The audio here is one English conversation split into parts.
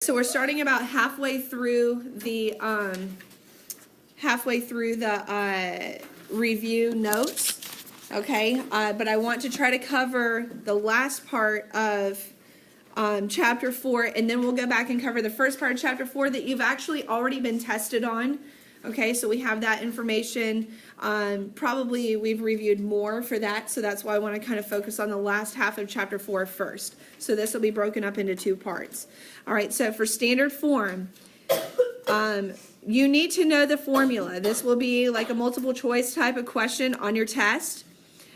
So we're starting about halfway through the review notes, okay? But I want to try to cover the last part of chapter 4, and then we'll go back and cover the first part of chapter 4 that you've actually already been tested on. Okay, so we have that information. Probably we've reviewed more for that, so that's why I want to kind of focus on the last half of chapter 4 first. So this will be broken up into 2 parts. All right, so for standard form, you need to know the formula. This will be like a multiple choice type of question on your test.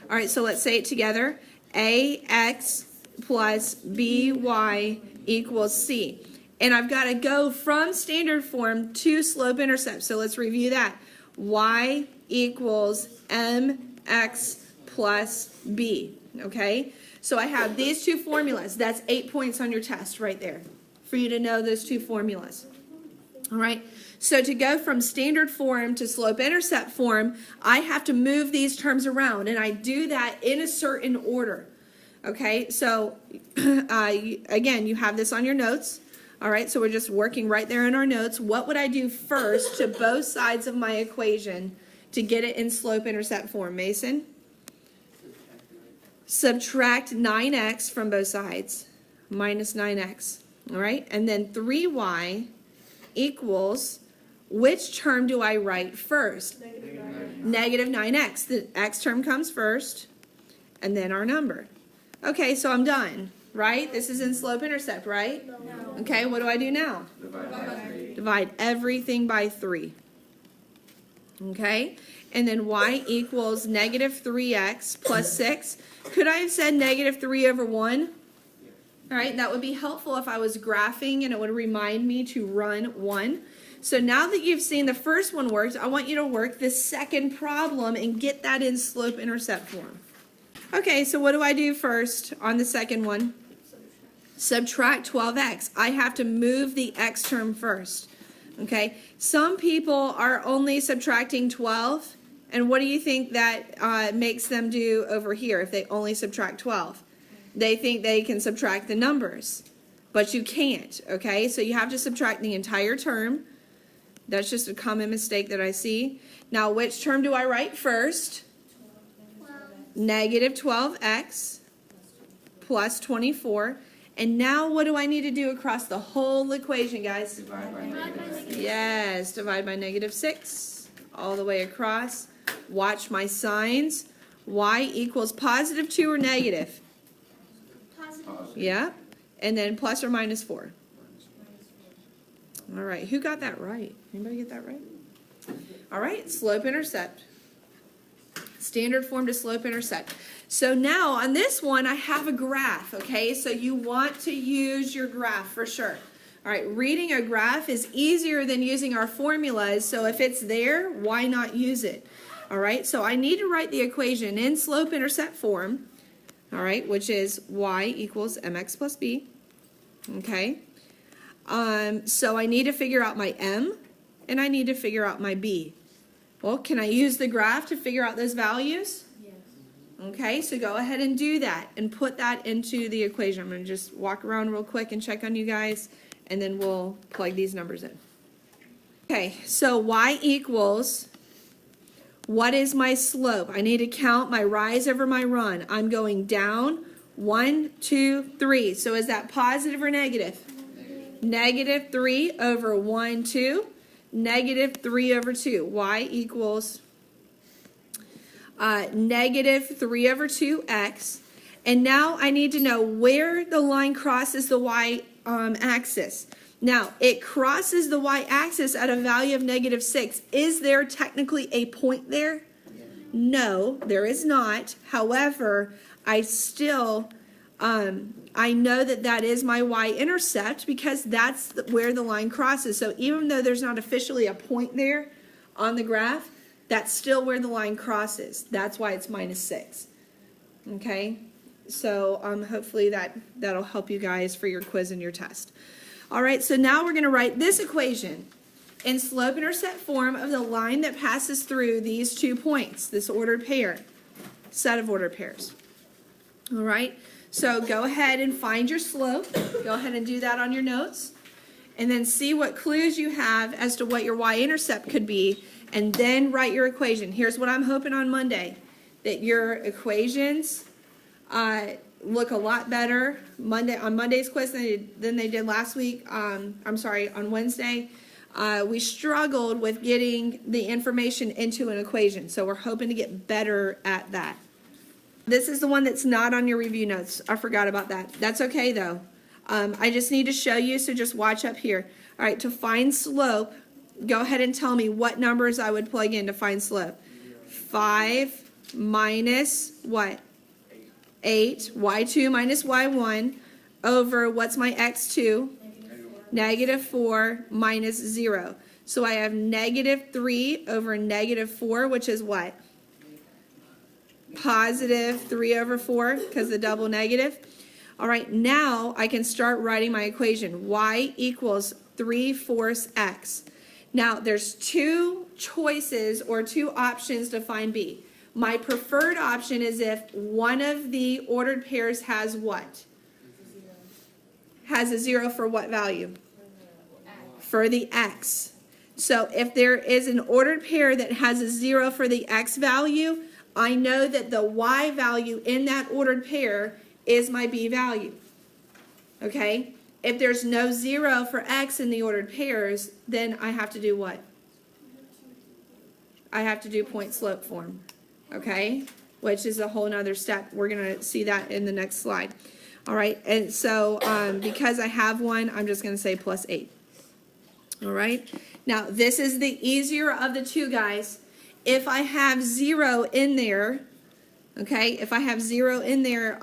All right, so let's say it together. AX plus BY equals C. And I've got to go from standard form to slope-intercept. So let's review that. Y equals MX plus B. Okay? So I have these 2 formulas. That's 8 points on your test right there for you to know those 2 formulas. All right? So to go from standard form to slope-intercept form, I have to move these terms around. And I do that in a certain order. Okay? So, again, you have this on your notes. All right, so we're just working right there in our notes. What would I do first to both sides of my equation to get it in slope-intercept form? Mason? Subtract 9x from both sides, minus 9x. All right, and then 3y equals, which term do I write first? Negative 9x. The x term comes first, and then our number. Okay, so I'm done. Right? This is in slope-intercept, right? No. Okay, what do I do now? Divide by 3. Divide everything by 3. Okay? And then y equals negative 3x plus 6. Could I have said negative 3 over 1? All right, that would be helpful if I was graphing and it would remind me to run 1. So now that you've seen the first one worked, I want you to work the second problem and get that in slope-intercept form. Okay, so what do I do first on the second one? Subtract 12x. I have to move the x term first. Okay, some people are only subtracting 12, and what do you think that makes them do over here if they only subtract 12? They think they can subtract the numbers, but you can't. Okay, so you have to subtract the entire term. That's just a common mistake that I see. Now, which term do I write first? Negative 12x plus 24. And now what do I need to do across the whole equation, guys? Divide by negative 6. Yes, divide by negative 6 all the way across. Watch my signs. Y equals positive 2 or negative? Positive. Yeah. And then plus or minus 4. All right, who got that right? Anybody get that right? All right, slope-intercept. Standard form to slope-intercept. So now on this one, I have a graph, okay? So you want to use your graph for sure. All right, reading a graph is easier than using our formulas, so if it's there, why not use it? All right, so I need to write the equation in slope-intercept form, all right, which is y equals mx plus b, okay? So I need to figure out my m, and I need to figure out my b. Well, can I use the graph to figure out those values? Yes. Okay, so go ahead and do that and put that into the equation. I'm going to just walk around real quick and check on you guys, and then we'll plug these numbers in. Okay, so y equals, what is my slope? I need to count my rise over my run. I'm going down, 1, 2, 3. So is that positive or negative? Negative 3 over 1, 2. Negative 3 over 2. Y equals negative 3 over 2x. And now I need to know where the line crosses the y axis. Now, it crosses the y-axis at a value of negative 6. Is there technically a point there? No, there is not. However, I still, I know that that is my y-intercept because that's where the line crosses. So even though there's not officially a point there on the graph, that's still where the line crosses. That's why it's minus 6. Okay? So hopefully that'll help you guys for your quiz and your test. All right, so now we're going to write this equation in slope-intercept form of the line that passes through these 2 points, this ordered pair, set of ordered pairs. All right, so go ahead and find your slope. Go ahead and do that on your notes. and then see what clues you have as to what your y-intercept could be, and then write your equation. Here's what I'm hoping on Monday, that your equations look a lot better on Monday's quiz than they did last week. I'm sorry, on Wednesday. We struggled with getting the information into an equation, so we're hoping to get better at that. This is the one that's not on your review notes. I forgot about that. That's okay though. I just need to show you, so just watch up here. All right, to find slope, go ahead and tell me what numbers I would plug in to find slope. 5 minus what? 8. Y2 minus Y1 over, what's my x2? -4 minus 0. So I have -3 over -4, which is what? +3 over 4, because the double negative. All right, now I can start writing my equation. Y equals 3/4 x. Now there's two choices or two options to find B. My preferred option is if one of the ordered pairs has what? Has a 0 for what value? For the x. So if there is an ordered pair that has a 0 for the x value, I know that the y value in that ordered pair is my B value. Okay? If there's no 0 for x in the ordered pairs, then I have to do what? I have to do point slope form. Okay? Which is a whole nother step. We're going to see that in the next slide. All right? And so because I have one, I'm just going to say +8. All right? Now, this is the easier of the two, guys. If I have 0 in there, okay, if I have 0 in there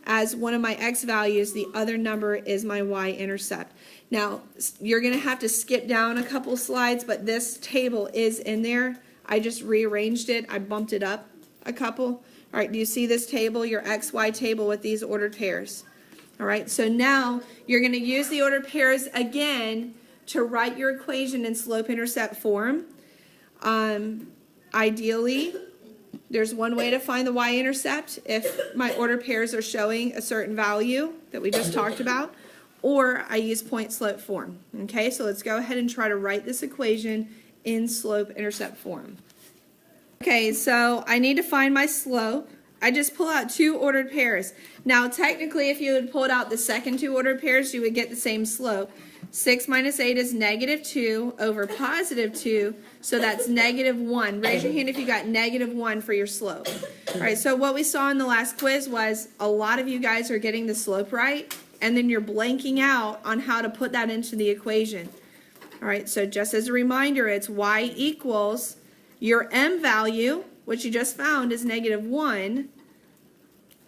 as one of my x values, the other number is my y-intercept. Now, you're going to have to skip down a couple slides, but this table is in there. I just rearranged it. I bumped it up a couple. All right, do you see this table, your XY table with these ordered pairs? All right, so now you're going to use the ordered pairs again to write your equation in slope-intercept form. Ideally, there's one way to find the y-intercept if my ordered pairs are showing a certain value that we just talked about, or I use point-slope form. Okay, so let's go ahead and try to write this equation in slope-intercept form. Okay, so I need to find my slope. I just pull out two ordered pairs. Now, technically, if you had pulled out the second two ordered pairs, you would get the same slope. 6 minus 8 is -2 over +2, so that's -1. Raise your hand if you got -1 for your slope. All right, so what we saw in the last quiz was a lot of you guys are getting the slope right, and then you're blanking out on how to put that into the equation. All right, so just as a reminder, it's y equals your m value, which you just found is -1,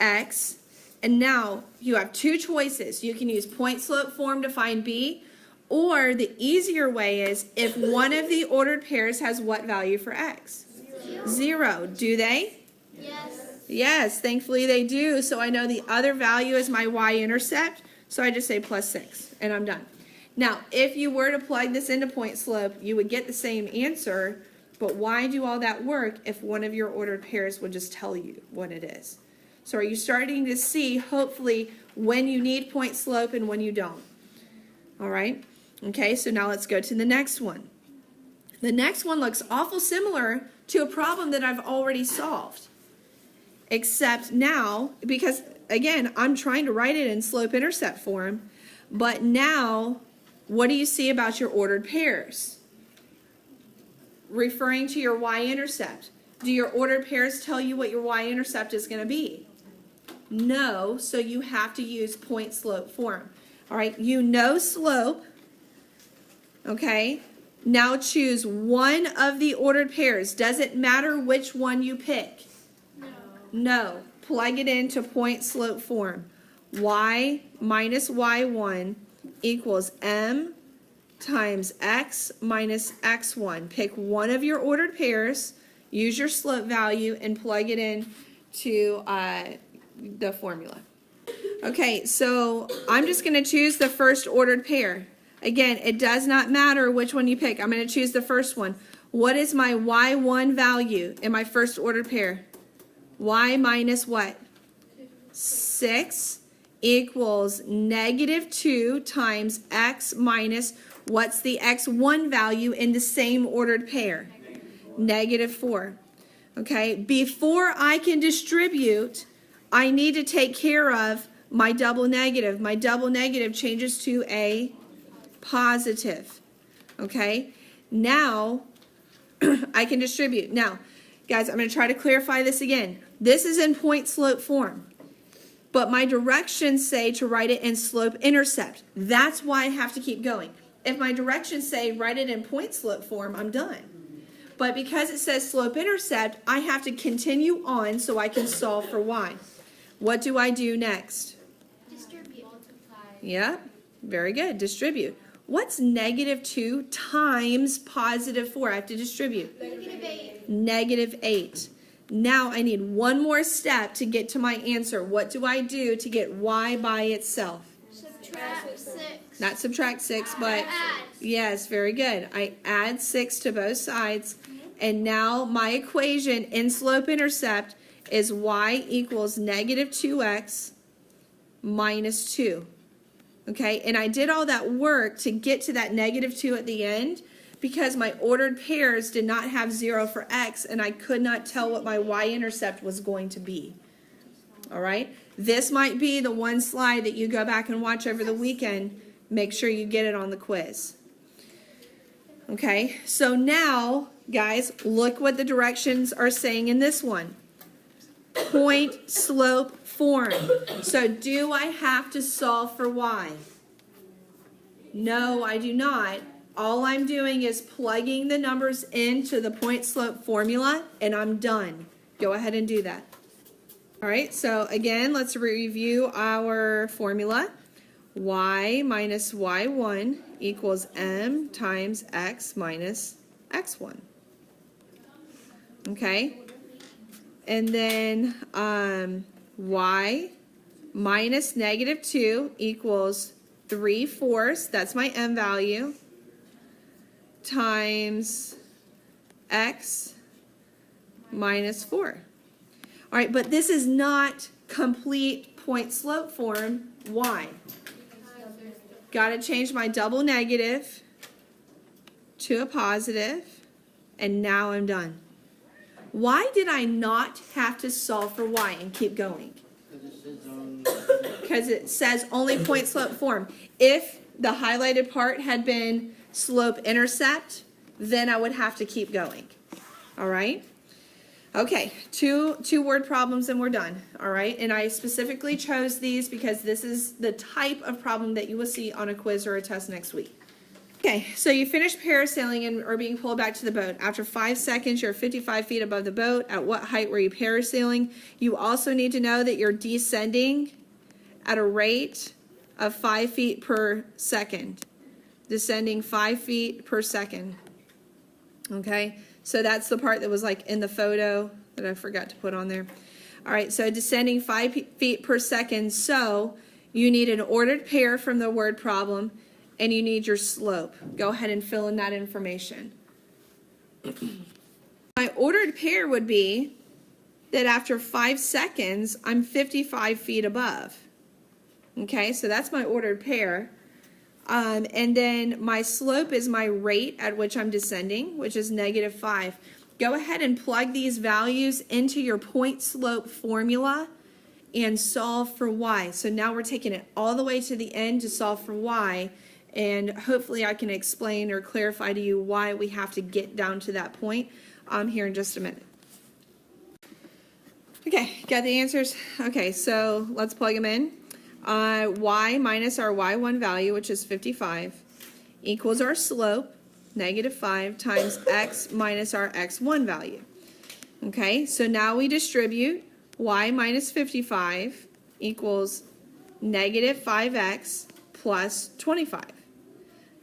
x, and now you have two choices. You can use point slope form to find B, or the easier way is if one of the ordered pairs has what value for x? 0. Do they? Yes. Yes, thankfully they do. So I know the other value is my y-intercept, so I just say +6, and I'm done. Now, if you were to plug this into point slope, you would get the same answer, but why do all that work if one of your ordered pairs would just tell you what it is? So are you starting to see, hopefully, when you need point slope and when you don't? All right? Okay, so now let's go to the next one. The next one looks awful similar to a problem that I've already solved. Except now, because, again, I'm trying to write it in slope-intercept form, but now, what do you see about your ordered pairs? Referring to your y-intercept. Do your ordered pairs tell you what your y-intercept is going to be? No, so you have to use point slope form. All right, you know slope. Okay, now choose one of the ordered pairs. Does it matter which one you pick? No. No. Plug it into point slope form. Y minus y1 equals m times x minus x1. Pick one of your ordered pairs, use your slope value, and plug it in to the formula. Okay, so I'm just going to choose the first ordered pair. Again, it does not matter which one you pick. I'm going to choose the first one. What is my y1 value in my first ordered pair? Y minus what? 6 equals negative 2 times x minus, what's the x1 value in the same ordered pair? Negative 4. Okay, before I can distribute, I need to take care of my double negative. My double negative changes to a positive. Okay, now I can distribute. Now, guys, I'm going to try to clarify this again. This is in point slope form, but my directions say to write it in slope intercept. That's why I have to keep going. If my directions say write it in point slope form, I'm done. But because it says slope intercept, I have to continue on so I can solve for y. What do I do next? Distribute. Multiply. Yeah, very good. Distribute. What's negative 2 times positive 4? I have to distribute. Negative 8. Negative 8. Now I need one more step to get to my answer. What do I do to get y by itself? Subtract 6. Not subtract 6, but Add. yes, very good. I add 6 to both sides, and now my equation in slope intercept is y equals negative 2x minus 2. Okay, and I did all that work to get to that negative 2 at the end because my ordered pairs did not have 0 for x, and I could not tell what my y-intercept was going to be. All right, this might be the one slide that you go back and watch over the weekend. Make sure you get it on the quiz. Okay, so now, guys, look what the directions are saying in this one. Point slope form. So do I have to solve for y? No, I do not. All I'm doing is plugging the numbers into the point slope formula, and I'm done. Go ahead and do that. All right, so again, let's review our formula. Y minus y1 equals m times x minus x1. Okay? And then y minus negative 2 equals 3/4, that's my m value, times x minus 4. All right, but this is not complete point slope form. Why? Got to change my double negative to a positive, and now I'm done. Why did I not have to solve for y and keep going? Because it says only point slope form. If the highlighted part had been slope intercept, then I would have to keep going. All right? Okay, two word problems and we're done. All right, and I specifically chose these because this is the type of problem that you will see on a quiz or a test next week. Okay, so you finished parasailing and are being pulled back to the boat. After 5 seconds, you're 55 feet above the boat. At what height were you parasailing? You also need to know that you're descending at a rate of 5 feet per second. Descending 5 feet per second. Okay, so that's the part that was like in the photo that I forgot to put on there. All right, so descending 5 feet per second. So you need an ordered pair from the word problem, and you need your slope. Go ahead and fill in that information. My ordered pair would be that after 5 seconds, I'm 55 feet above. Okay, so that's my ordered pair. And then my slope is my rate at which I'm descending, which is -5. Go ahead and plug these values into your point slope formula and solve for y. So now we're taking it all the way to the end to solve for y. And hopefully I can explain or clarify to you why we have to get down to that point here in just a minute. Okay, got the answers? Okay, so let's plug them in. Y minus our y1 value, which is 55, equals our slope, -5, times x minus our x1 value. Okay, so now we distribute. Y minus 55 equals -5x plus 25.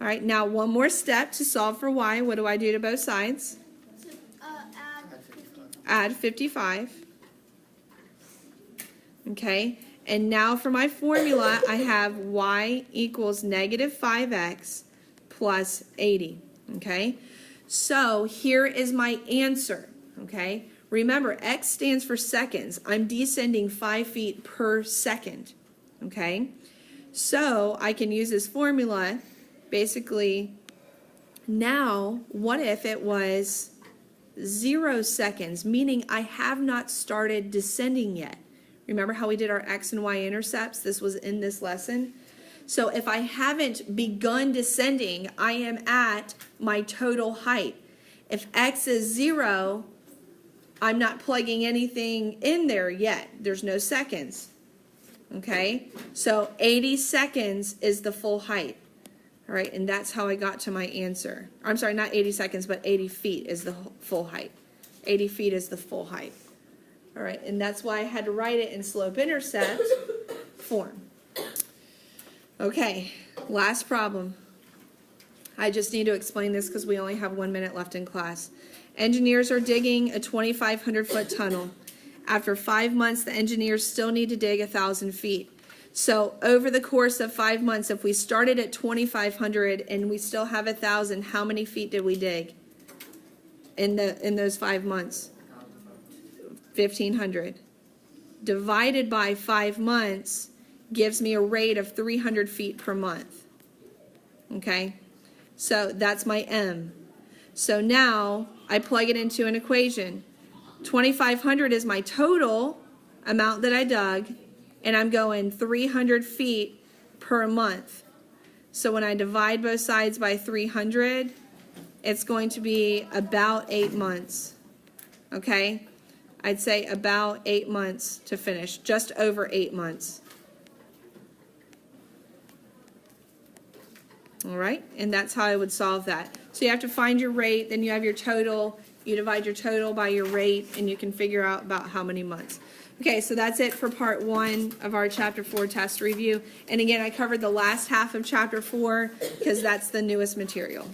All right, now one more step to solve for y. What do I do to both sides? Add 55. Okay, and now for my formula, I have y equals -5x plus 80. Okay, so here is my answer. Okay, remember x stands for seconds. I'm descending 5 feet per second. Okay, so I can use this formula. Basically, now, what if it was 0 seconds, meaning I have not started descending yet? Remember how we did our x and y intercepts? This was in this lesson. So if I haven't begun descending, I am at my total height. If x is 0, I'm not plugging anything in there yet. There's no seconds. Okay? So 80 seconds is the full height. All right, and that's how I got to my answer. I'm sorry, not 80 seconds, but 80 feet is the full height. 80 feet is the full height. All right, and that's why I had to write it in slope-intercept form. Okay, last problem. I just need to explain this because we only have 1 minute left in class. Engineers are digging a 2,500-foot tunnel. After 5 months, the engineers still need to dig 1,000 feet. So over the course of 5 months, if we started at 2,500 and we still have 1,000, how many feet did we dig in those 5 months? 1,500. Divided by 5 months gives me a rate of 300 feet per month. Okay? So that's my M. So now I plug it into an equation. 2,500 is my total amount that I dug, and I'm going 300 feet per month. So when I divide both sides by 300, it's going to be about 8 months. Okay? I'd say about 8 months to finish, just over 8 months. All right, and that's how I would solve that. So you have to find your rate, then you have your total, you divide your total by your rate, and you can figure out about how many months. Okay, so that's it for part 1 of our Chapter 4 test review. And again, I covered the last half of Chapter 4 because that's the newest material.